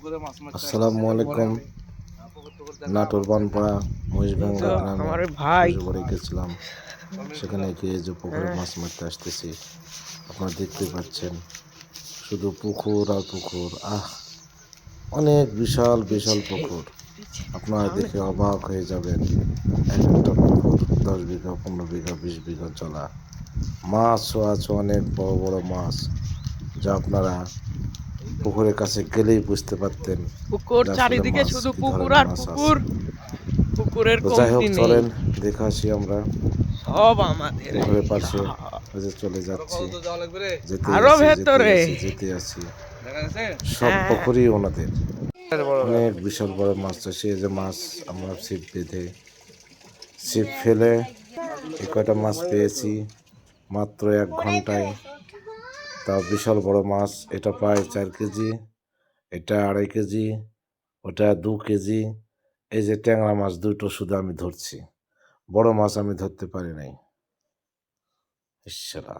আসসালামু আলাইকুম। নাটোর বানপাড়া মহিষভাঙ্গা গ্রামে শ্বশুরবাড়ি গেছিলাম। সেখানে গিয়ে যে পুকুরে মাছ মারতে আসতেছি, আপনারা দেখতে পাচ্ছেন শুধু পুকুর আর পুকুর। অনেক বিশাল বিশাল পুকুর, আপনারা দেখে অবাক হয়ে যাবেন। এক একটা পুকুর 10 বিঘা, 15 বিঘা, 20 বিঘা জলা। মাছও আছে, অনেক বড় বড় মাছ, যা আপনারা পুকুরের কাছে গেলেই বুঝতে পারতেন পুকুর যে আসলে চারিদিকে মাছ শুধু কি পুকুর ধরনের আর মাছ পুকুর, আছে। পুকুরের তো যাই হোক, কমতি নেই। চলেন দেখে আসি আমরা সব আমাদের পুকুরের পাশে। ওই যে চলে যাচ্ছি, যেতে আরো আছি যেতে ভেতরে। আছি যেতে আছি, সব হ্যাঁ, পুকুরই ওনাদের। অনেক বিশাল বড় মাছ চাষি, এই যে মাছ আমরা ছিপ বেঁধে ছিপ ফেলে এই কয়টা মাছ পেয়েছি মাত্র 1 ঘন্টায়। তাও বিশাল বড় মাছ, এটা প্রায় 4 কেজি, এটা 2.5 কেজি, ওটা 2 কেজি। এই যে ট্যাংরা মাছ দুটো শুধু আমি ধরছি, বড় মাছ আমি ধরতে পারি নাই। ইশালা।